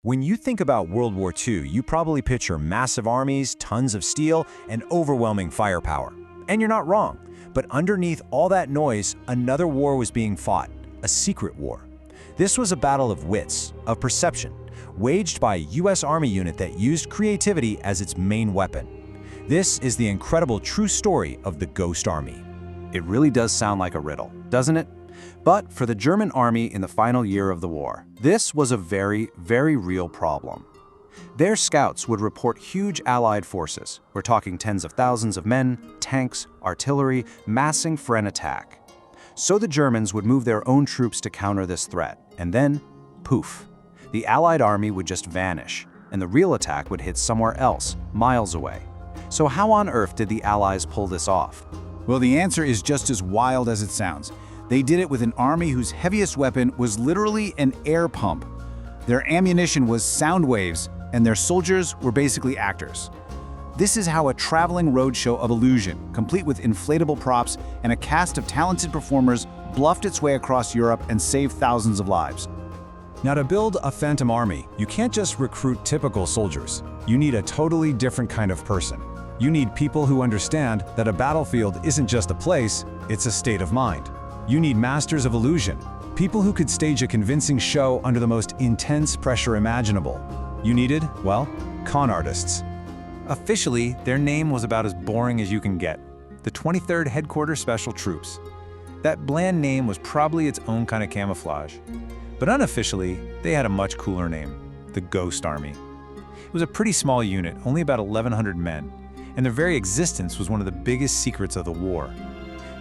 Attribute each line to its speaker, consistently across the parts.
Speaker 1: When you think about World War II, you probably picture massive armies, tons of steel, and overwhelming firepower. And you're not wrong, but underneath all that noise, another war was being fought, a secret war. This was a battle of wits, of perception, waged by a US Army unit that used creativity as its main weapon. This is the incredible true story of the Ghost Army.
Speaker 2: It really does sound like a riddle, doesn't it? But for the German army in the final year of the war, this was a very, very real problem. Their scouts would report huge Allied forces. We're talking tens of thousands of men, tanks, artillery, massing for an attack. So the Germans would move their own troops to counter this threat, and then, poof, the Allied army would just vanish, and the real attack would hit somewhere else, miles away. So how on earth did the Allies pull this off?
Speaker 3: Well, the answer is just as wild as it sounds. They did it with an army whose heaviest weapon was literally an air pump. Their ammunition was sound waves, and their soldiers were basically actors. This is how a traveling roadshow of illusion, complete with inflatable props and a cast of talented performers, bluffed its way across Europe and saved thousands of lives.
Speaker 1: Now, to build a phantom army, you can't just recruit typical soldiers. You need a totally different kind of person. You need people who understand that a battlefield isn't just a place, it's a state of mind. You need masters of illusion, people who could stage a convincing show under the most intense pressure imaginable. You needed, well, con artists. Officially, their name was about as boring as you can get, the 23rd Headquarters Special Troops. That bland name was probably its own kind of camouflage. But unofficially, they had a much cooler name, the Ghost Army. It was a pretty small unit, only about 1,100 men, and their very existence was one of the biggest secrets of the war.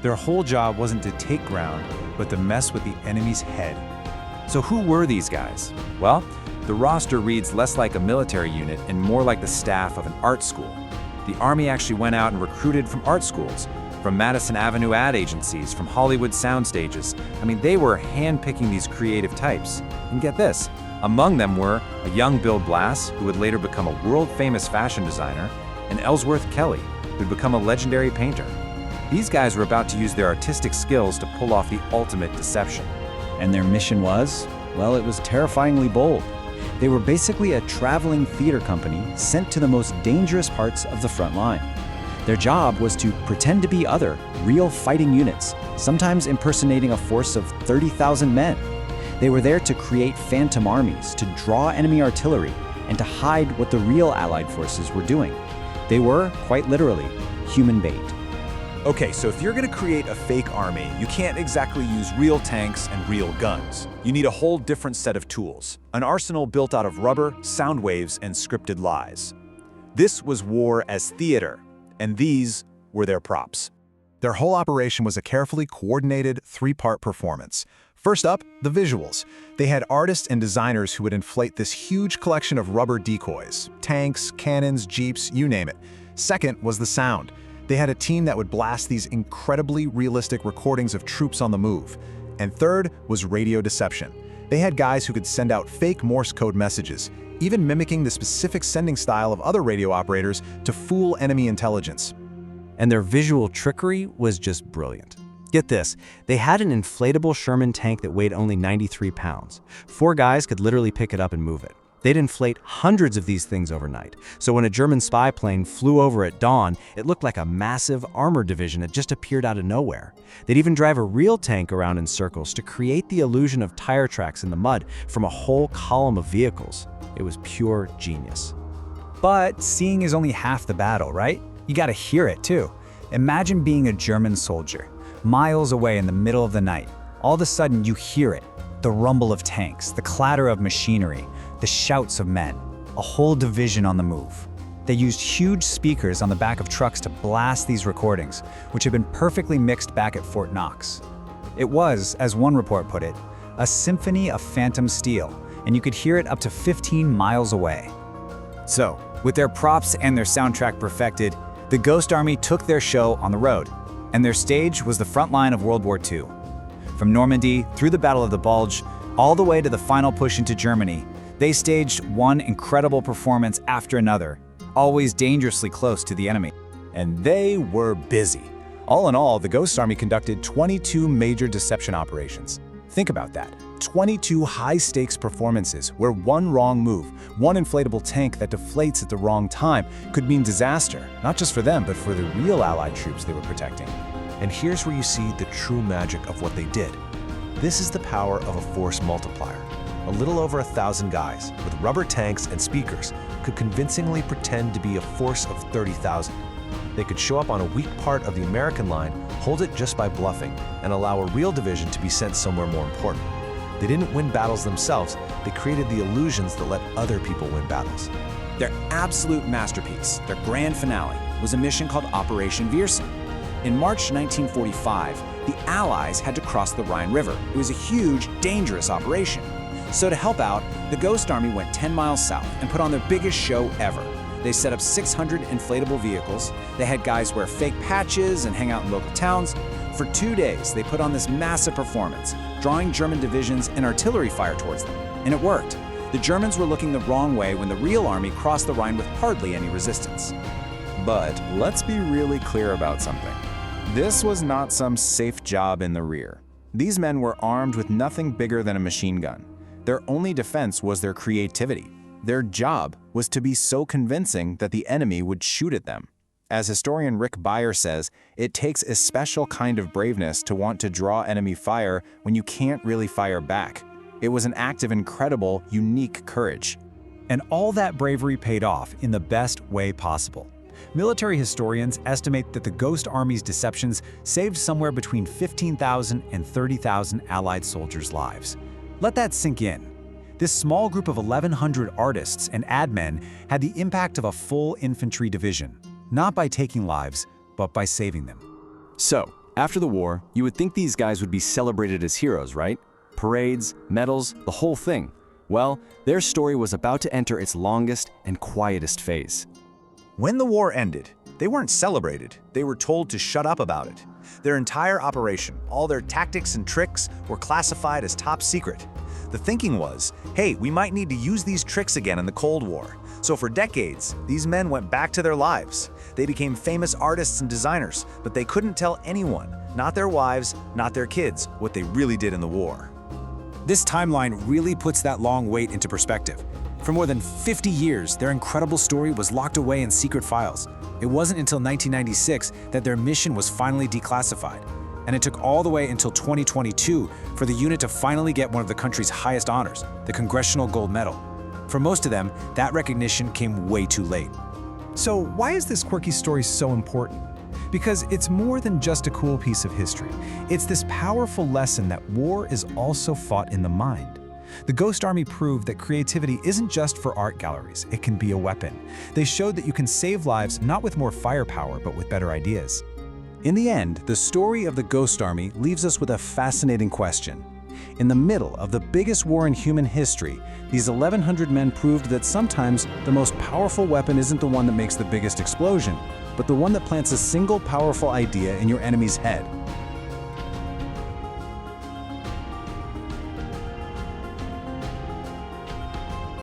Speaker 1: Their whole job wasn't to take ground, but to mess with the enemy's head. So who were these guys? Well, the roster reads less like a military unit and more like the staff of an art school. The Army actually went out and recruited from art schools, from Madison Avenue ad agencies, from Hollywood sound stages. I mean, they were hand-picking these creative types. And get this, among them were a young Bill Blass, who would later become a world-famous fashion designer, and Ellsworth Kelly, who'd become a legendary painter. These guys were about to use their artistic skills to pull off the ultimate deception.
Speaker 4: And their mission was, well, it was terrifyingly bold. They were basically a traveling theater company sent to the most dangerous parts of the front line. Their job was to pretend to be other, real fighting units, sometimes impersonating a force of 30,000 men. They were there to create phantom armies, to draw enemy artillery, and to hide what the real Allied forces were doing. They were, quite literally, human bait.
Speaker 1: Okay, so if you're gonna create a fake army, you can't exactly use real tanks and real guns. You need a whole different set of tools, an arsenal built out of rubber, sound waves, and scripted lies. This was war as theater, and these were their props. Their whole operation was a carefully coordinated three-part performance. First up, the visuals. They had artists and designers who would inflate this huge collection of rubber decoys, tanks, cannons, jeeps, you name it. Second was the sound. They had a team that would blast these incredibly realistic recordings of troops on the move. And third was radio deception. They had guys who could send out fake Morse code messages, even mimicking the specific sending style of other radio operators to fool enemy intelligence.
Speaker 2: And their visual trickery was just brilliant. Get this, they had an inflatable Sherman tank that weighed only 93 pounds. 4 guys could literally pick it up and move it. They'd inflate hundreds of these things overnight, so when a German spy plane flew over at dawn, it looked like a massive armored division that just appeared out of nowhere. They'd even drive a real tank around in circles to create the illusion of tire tracks in the mud from a whole column of vehicles. It was pure genius.
Speaker 5: But seeing is only half the battle, right? You gotta hear it too. Imagine being a German soldier, miles away in the middle of the night. All of a sudden you hear it, the rumble of tanks, the clatter of machinery, the shouts of men, a whole division on the move. They used huge speakers on the back of trucks to blast these recordings, which had been perfectly mixed back at Fort Knox. It was, as one report put it, a symphony of phantom steel, and you could hear it up to 15 miles away. So, with their props and their soundtrack perfected, the Ghost Army took their show on the road, and their stage was the front line of World War II. From Normandy through the Battle of the Bulge, all the way to the final push into Germany, they staged one incredible performance after another, always dangerously close to the enemy.
Speaker 1: And they were busy. All in all, the Ghost Army conducted 22 major deception operations. Think about that. 22 high-stakes performances where one wrong move, one inflatable tank that deflates at the wrong time could mean disaster, not just for them, but for the real Allied troops they were protecting.
Speaker 6: And here's where you see the true magic of what they did. This is the power of a force multiplier. A little over 1,000 guys with rubber tanks and speakers could convincingly pretend to be a force of 30,000. They could show up on a weak part of the American line, hold it just by bluffing, and allow a real division to be sent somewhere more important. They didn't win battles themselves, they created the illusions that let other people win battles.
Speaker 2: Their absolute masterpiece, their grand finale, was a mission called Operation Viersen. In March 1945, the Allies had to cross the Rhine River. It was a huge, dangerous operation. So to help out, the Ghost Army went 10 miles south and put on their biggest show ever. They set up 600 inflatable vehicles. They had guys wear fake patches and hang out in local towns. For 2 days, they put on this massive performance, drawing German divisions and artillery fire towards them. And it worked. The Germans were looking the wrong way when the real army crossed the Rhine with hardly any resistance.
Speaker 1: But let's be really clear about something. This was not some safe job in the rear. These men were armed with nothing bigger than a machine gun. Their only defense was their creativity. Their job was to be so convincing that the enemy would shoot at them. As historian Rick Beyer says, it takes a special kind of braveness to want to draw enemy fire when you can't really fire back. It was an act of incredible, unique courage.
Speaker 5: And all that bravery paid off in the best way possible. Military historians estimate that the Ghost Army's deceptions saved somewhere between 15,000 and 30,000 Allied soldiers' lives. Let that sink in. This small group of 1,100 artists and ad men had the impact of a full infantry division, not by taking lives, but by saving them.
Speaker 7: So, after the war, you would think these guys would be celebrated as heroes, right? Parades, medals, the whole thing. Well, their story was about to enter its longest and quietest phase.
Speaker 1: When the war ended, they weren't celebrated. They were told to shut up about it. Their entire operation, all their tactics and tricks, were classified as top secret. The thinking was, hey, we might need to use these tricks again in the Cold War. So for decades, these men went back to their lives. They became famous artists and designers, but they couldn't tell anyone, not their wives, not their kids, what they really did in the war.
Speaker 2: This timeline really puts that long wait into perspective. For more than 50 years, their incredible story was locked away in secret files. It wasn't until 1996 that their mission was finally declassified. And it took all the way until 2022 for the unit to finally get one of the country's highest honors, the Congressional Gold Medal. For most of them, that recognition came way too late.
Speaker 5: So why is this quirky story so important? Because it's more than just a cool piece of history. It's this powerful lesson that war is also fought in the mind. The Ghost Army proved that creativity isn't just for art galleries, it can be a weapon. They showed that you can save lives not with more firepower, but with better ideas.
Speaker 1: In the end, the story of the Ghost Army leaves us with a fascinating question. In the middle of the biggest war in human history, these 1,100 men proved that sometimes the most powerful weapon isn't the one that makes the biggest explosion, but the one that plants a single powerful idea in your enemy's head.